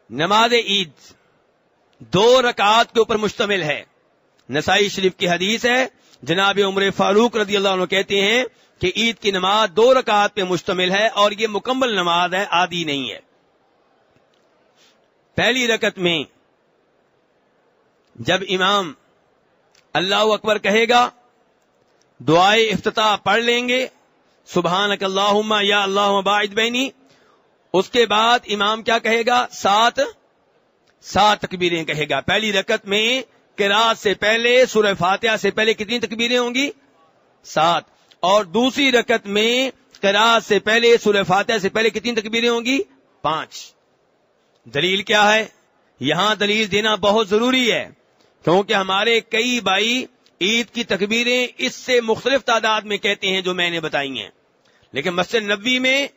نماز عید 2 رکعات کے اوپر مشتمل ہے. نسائی شریف کی حدیث ہے, جناب عمر فاروق رضی اللہ عنہ کہتے ہیں کہ عید کی نماز 2 رکعات پہ مشتمل ہے اور یہ مکمل نماز ہے, آدھی نہیں ہے. پہلی رکعت میں جب امام اللہ اکبر کہے گا, دعائے افتتاح پڑھ لیں گے, سبحانک اللہم یا اللہم باعد بینی. اس کے بعد امام کیا کہے گا؟ 7 تکبیریں کہے گا. پہلی رکعت میں قرات سے پہلے, سورہ فاتحہ سے پہلے کتنی تکبیریں ہوں گی؟ 7. اور دوسری رکعت میں قرات سے پہلے, سورہ فاتحہ سے پہلے کتنی تکبیریں ہوں گی؟ 5. دلیل کیا ہے؟ یہاں دلیل دینا بہت ضروری ہے, کیونکہ ہمارے کئی بھائی عید کی تکبیریں اس سے مختلف تعداد میں کہتے ہیں جو میں نے بتائی ہیں. لیکن مسجد نبوی میں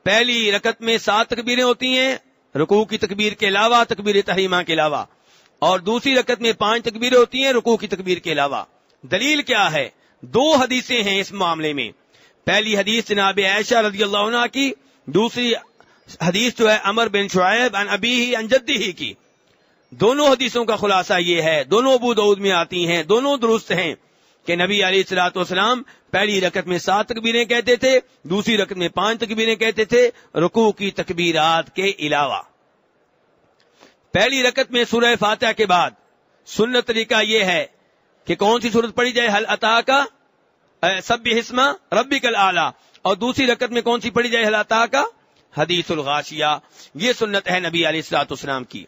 پہلی رکعت میں 7 تکبیریں ہوتی ہیں, رکوع کی تکبیر کے علاوہ, تکبیر تحریمہ کے علاوہ, اور دوسری رکعت میں 5 تکبیریں ہوتی ہیں رکوع کی تکبیر کے علاوہ. دلیل کیا ہے؟ 2 حدیثیں ہیں اس معاملے میں. پہلی حدیث جناب عائشہ رضی اللہ عنہا کی, دوسری حدیث جو ہے عمر بن شعیب عن ابیہ عن جدہ کی. دونوں حدیثوں کا خلاصہ یہ ہے, دونوں ابو داؤد میں آتی ہیں, دونوں درست ہیں کہ نبی علیہ الصلوۃ والسلام پہلی رکعت میں 7 تکبیریں کہتے تھے, دوسری رکعت میں 5 تکبیریں کہتے تھے رکوع کی تکبیرات کے علاوہ. پہلی رکعت میں سورہ فاتحہ کے بعد سنت طریقہ یہ ہے کہ کون سی سورت پڑھی جائے؟ حل اتاک سبح اسم ربک الاعلی. اور دوسری رکعت میں کون سی پڑھی جائے؟ حل اتاک حدیث الغاشیہ. یہ سنت ہے نبی علیہ الصلوۃ والسلام کی.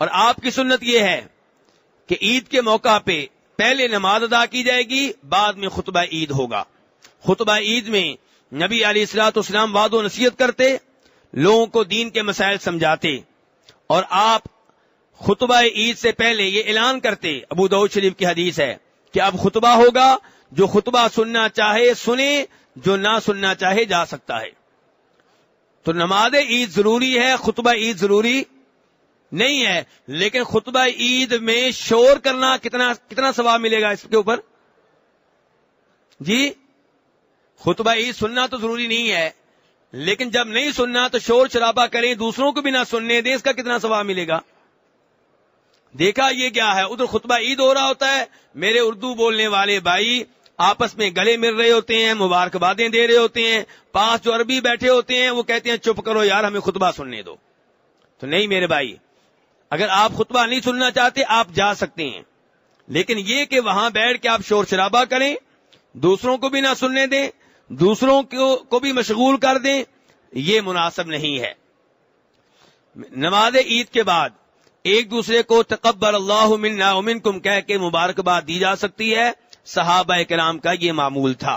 اور آپ کی سنت یہ ہے کہ عید کے موقع پہ پہلے نماز ادا کی جائے گی, بعد میں خطبہ عید ہوگا. خطبہ عید میں نبی علیہ الصلوۃ والسلام وعظ و نصیحت کرتے, لوگوں کو دین کے مسائل سمجھاتے, اور آپ خطبہ عید سے پہلے یہ اعلان کرتے, ابو داؤد شریف کی حدیث ہے کہ اب خطبہ ہوگا, جو خطبہ سننا چاہے سنے, جو نہ سننا چاہے جا سکتا ہے. تو نماز عید ضروری ہے, خطبہ عید ضروری نہیں ہے. لیکن خطبہ عید میں شور کرنا کتنا ثواب ملے گا اس کے اوپر؟ جی, خطبہ عید سننا تو ضروری نہیں ہے, لیکن جب نہیں سننا تو شور شرابہ کریں, دوسروں کو بھی نہ سننے دیں, اس کا کتنا ثواب ملے گا؟ دیکھا یہ کیا ہے, ادھر خطبہ عید ہو رہا ہوتا ہے, میرے اردو بولنے والے بھائی آپس میں گلے مل رہے ہوتے ہیں, مبارکبادیں دے رہے ہوتے ہیں, پاس جو عربی بیٹھے ہوتے ہیں وہ کہتے ہیں چپ کرو یار, ہمیں خطبہ سننے دو. تو نہیں میرے بھائی, اگر آپ خطبہ نہیں سننا چاہتے آپ جا سکتے ہیں, لیکن یہ کہ وہاں بیٹھ کے آپ شور شرابہ کریں, دوسروں کو بھی نہ سننے دیں, دوسروں کو بھی مشغول کر دیں, یہ مناسب نہیں ہے. نماز عید کے بعد ایک دوسرے کو تقبل اللہ منا ومنکم کہہ کے مبارکباد دی جا سکتی ہے. صحابہ کرام کا یہ معمول تھا.